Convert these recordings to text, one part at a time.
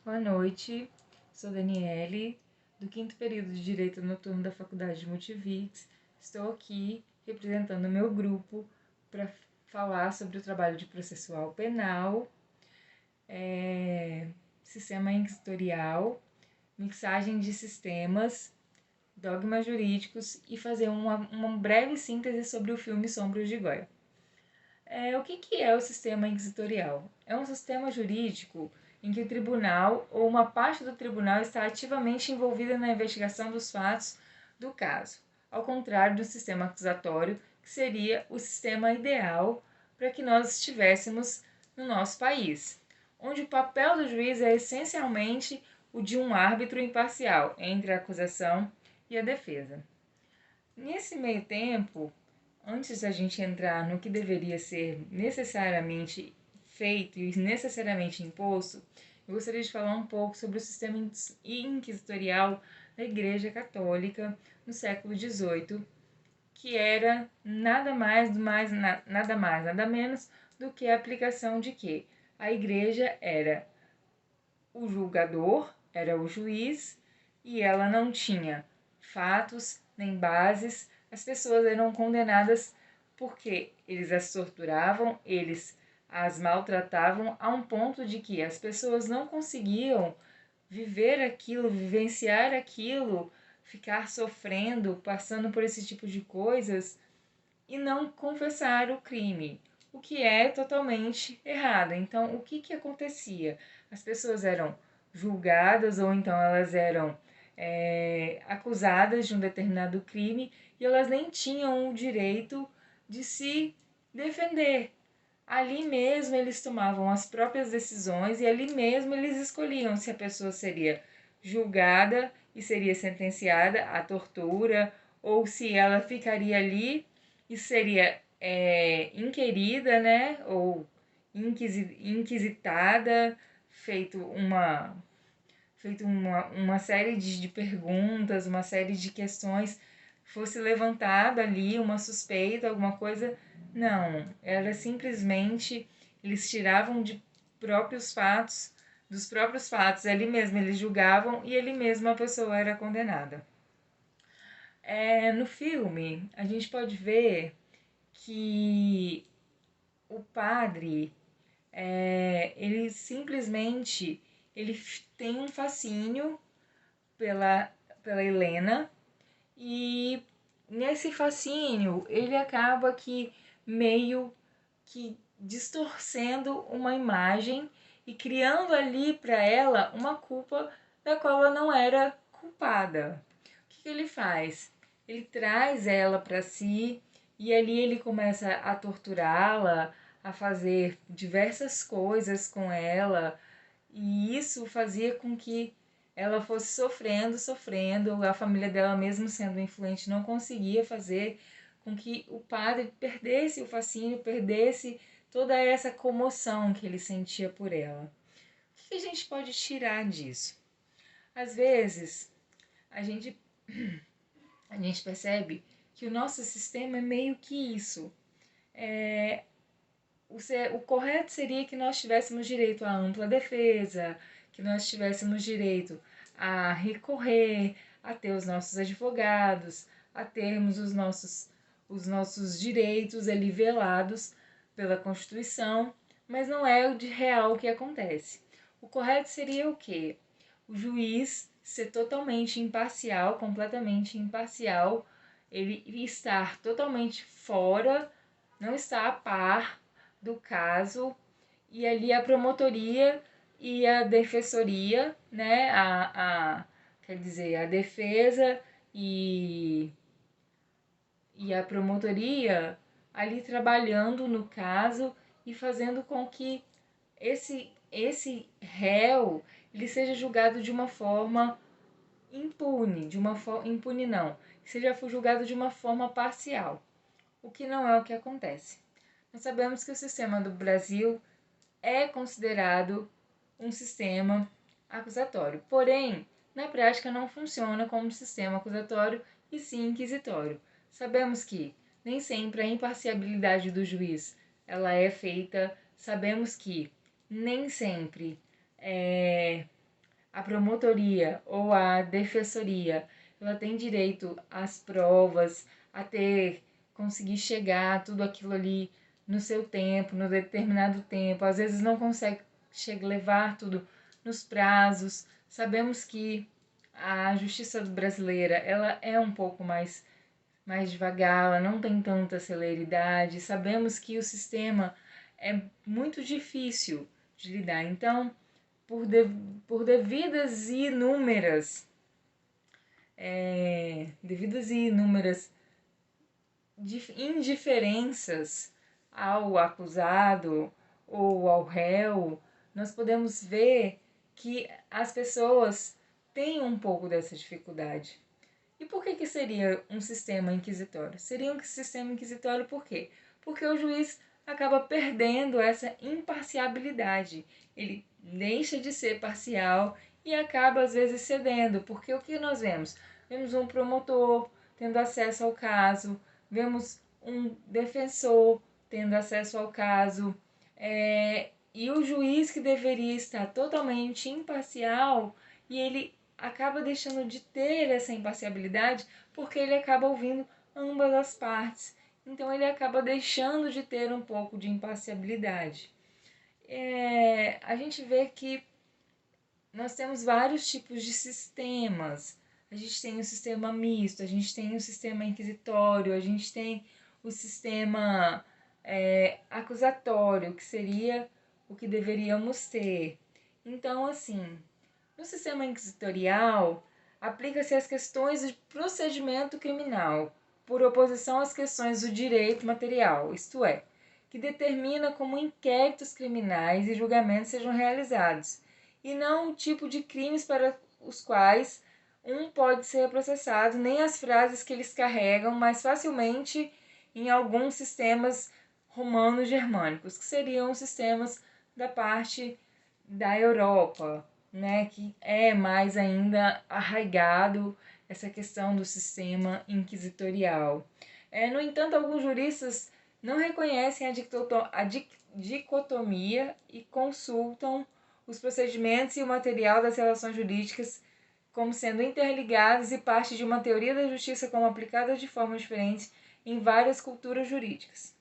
Boa noite, sou Daniele, do quinto período de Direito Noturno da Faculdade de Multivix. Estou aqui representando o meu grupo para falar sobre o trabalho de processual penal, sistema inquisitorial, mixagem de sistemas, dogmas jurídicos e fazer uma breve síntese sobre o filme Sombras de Goya. O que é o sistema inquisitorial? É um sistema jurídico em que o tribunal ou uma parte do tribunal está ativamente envolvida na investigação dos fatos do caso, ao contrário do sistema acusatório, que seria o sistema ideal para que nós estivéssemos no nosso país, onde o papel do juiz é essencialmente o de um árbitro imparcial entre a acusação e a defesa. Nesse meio tempo, antes da gente entrar no que deveria ser necessariamente feito e necessariamente imposto, eu gostaria de falar um pouco sobre o sistema inquisitorial da Igreja Católica no século XVIII, que era nada menos do que a aplicação de que a Igreja era o julgador, era o juiz, e ela não tinha fatos nem bases. As pessoas eram condenadas porque eles as torturavam, eles as maltratavam a um ponto de que as pessoas não conseguiam viver aquilo, vivenciar aquilo, ficar sofrendo, passando por esse tipo de coisas e não confessar o crime, o que é totalmente errado. Então, o que acontecia? As pessoas eram julgadas ou então elas eram acusadas de um determinado crime e elas nem tinham o direito de se defender. Ali mesmo eles tomavam as próprias decisões e ali mesmo eles escolhiam se a pessoa seria julgada e seria sentenciada à tortura ou se ela ficaria ali e seria inquirida, né, ou inquisitada, feito uma série de perguntas, uma série de questões, fosse levantada ali uma suspeita, alguma coisa. Não, era simplesmente, eles tiravam dos próprios fatos, ali mesmo eles julgavam e ali mesmo a pessoa era condenada. No filme, a gente pode ver que o padre, ele simplesmente ele tem um fascínio pela, pela Helena e nesse fascínio ele acaba que meio que distorcendo uma imagem e criando ali para ela uma culpa da qual ela não era culpada. O que ele faz? Ele traz ela para si e ali ele começa a torturá-la, a fazer diversas coisas com ela, e isso fazia com que ela fosse sofrendo, a família dela, mesmo sendo influente, não conseguia fazer com que o padre perdesse o fascínio, perdesse toda essa comoção que ele sentia por ela. O que a gente pode tirar disso? Às vezes, a gente, a gente percebe que o nosso sistema é meio que isso. O correto seria que nós tivéssemos direito à ampla defesa, que nós tivéssemos direito a recorrer, a ter os nossos advogados, a termos os nossos direitos ali velados pela Constituição, mas não é o de real que acontece. O correto seria o quê? O juiz ser totalmente imparcial, completamente imparcial, ele estar totalmente fora, não estar a par do caso, e ali a promotoria e a defensoria, né, quer dizer, a defesa e, e a promotoria ali trabalhando no caso e fazendo com que esse réu ele seja julgado de uma forma impune, impune não, seja julgado de uma forma parcial, o que não é o que acontece. Nós sabemos que o sistema do Brasil é considerado um sistema acusatório, porém, na prática não funciona como sistema acusatório e sim inquisitório. Sabemos que nem sempre a imparcialidade do juiz ela é feita, sabemos que nem sempre a promotoria ou a defensoria, ela tem direito às provas, a conseguir chegar a tudo aquilo ali no seu tempo, no determinado tempo. Às vezes não consegue levar tudo nos prazos. Sabemos que a justiça brasileira, ela é um pouco mais devagar, ela não tem tanta celeridade. Sabemos que o sistema é muito difícil de lidar. Então, por devidas e inúmeras indiferenças ao acusado ou ao réu, nós podemos ver que as pessoas têm um pouco dessa dificuldade. E por que seria um sistema inquisitório? Seria um sistema inquisitório por quê? Porque o juiz acaba perdendo essa imparcialidade. Ele deixa de ser parcial e acaba às vezes cedendo, porque o que nós vemos? Vemos um promotor tendo acesso ao caso, vemos um defensor tendo acesso ao caso, e o juiz que deveria estar totalmente imparcial, e ele acaba deixando de ter essa imparcialidade porque ele acaba ouvindo ambas as partes. Então ele acaba deixando de ter um pouco de imparcialidade. A gente vê que nós temos vários tipos de sistemas. A gente tem o sistema misto, a gente tem o sistema inquisitório, a gente tem o sistema acusatório, que seria o que deveríamos ter. Então, assim, no sistema inquisitorial, aplica-se as questões de procedimento criminal, por oposição às questões do direito material, isto é, que determina como inquéritos criminais e julgamentos sejam realizados, e não o tipo de crimes para os quais um pode ser processado, nem as frases que eles carregam mais facilmente em alguns sistemas romanos germânicos, que seriam os sistemas da parte da Europa, né, que é mais ainda arraigado essa questão do sistema inquisitorial. No entanto, alguns juristas não reconhecem a dicotomia e consultam os procedimentos e o material das relações jurídicas como sendo interligados e parte de uma teoria da justiça como aplicada de formas diferentes em várias culturas jurídicas.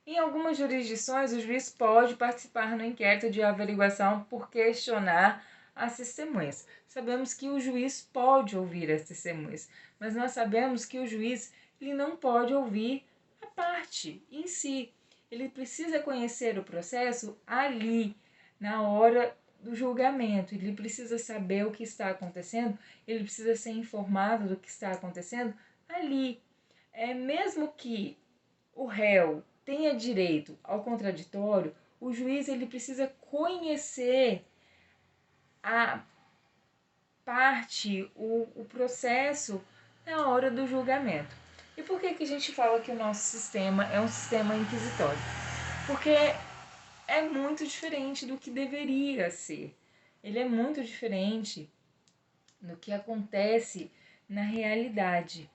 Em algumas jurisdições, o juiz pode participar no inquérito de averiguação por questionar as testemunhas. Sabemos que o juiz pode ouvir as testemunhas, mas nós sabemos que o juiz ele não pode ouvir a parte em si. Ele precisa conhecer o processo ali, na hora do julgamento. Ele precisa saber o que está acontecendo, ele precisa ser informado do que está acontecendo ali. Mesmo que o réu tenha direito ao contraditório, o juiz ele precisa conhecer a parte, o processo na hora do julgamento. E por que a gente fala que o nosso sistema é um sistema inquisitório? Porque é muito diferente do que deveria ser. Ele é muito diferente do que acontece na realidade.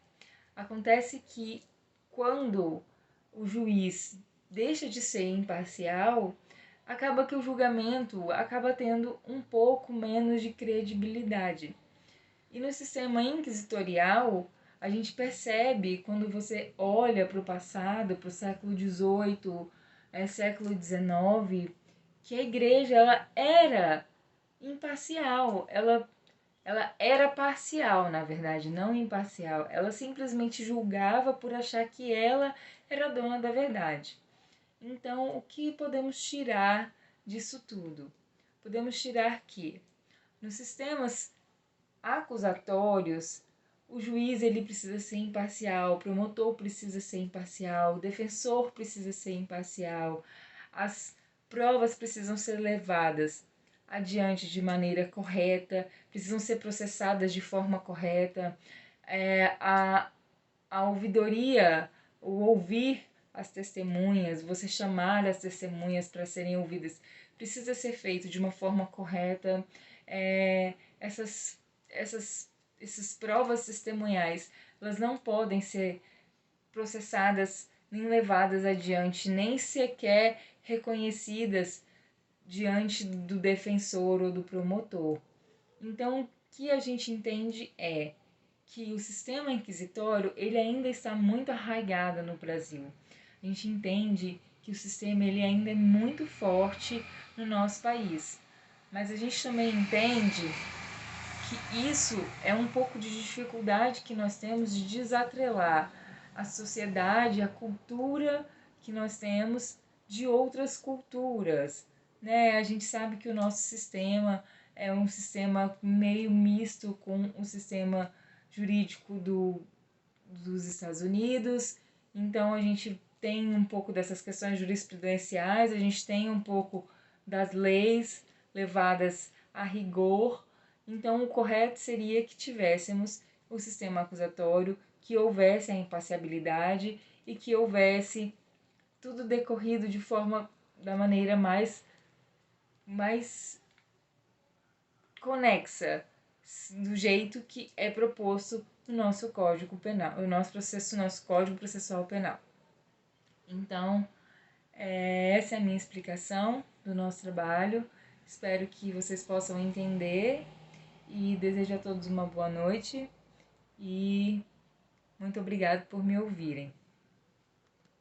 Acontece que quando o juiz deixa de ser imparcial, acaba que o julgamento acaba tendo um pouco menos de credibilidade. E no sistema inquisitorial, a gente percebe, quando você olha para o passado, para o século XVIII, século XIX, que a igreja ela era imparcial, ela era parcial, na verdade, não imparcial. Ela simplesmente julgava por achar que ela era dona da verdade. Então, o que podemos tirar disso tudo? Podemos tirar que, nos sistemas acusatórios, o juiz ele precisa ser imparcial, o promotor precisa ser imparcial, o defensor precisa ser imparcial, as provas precisam ser levadas adiante de maneira correta, precisam ser processadas de forma correta, a ouvidoria, o ouvir as testemunhas, você chamar as testemunhas para serem ouvidas, precisa ser feito de uma forma correta. Essas provas testemunhais, elas não podem ser processadas nem levadas adiante, nem sequer reconhecidas diante do defensor ou do promotor. Então, o que a gente entende é que o sistema inquisitório ele ainda está muito arraigado no Brasil. A gente entende que o sistema ele ainda é muito forte no nosso país, mas a gente também entende que isso é um pouco de dificuldade que nós temos de desatrelar a sociedade, a cultura que nós temos de outras culturas, né? A gente sabe que o nosso sistema é um sistema meio misto com o sistema jurídico dos Estados Unidos, então a gente tem um pouco dessas questões jurisprudenciais, a gente tem um pouco das leis levadas a rigor. Então, o correto seria que tivéssemos o sistema acusatório, que houvesse a imparcialidade e que houvesse tudo decorrido de forma da maneira mais conexa, do jeito que é proposto no nosso Código Penal, nosso Código Processual Penal. Então, essa é a minha explicação do nosso trabalho. Espero que vocês possam entender e desejo a todos uma boa noite e muito obrigado por me ouvirem.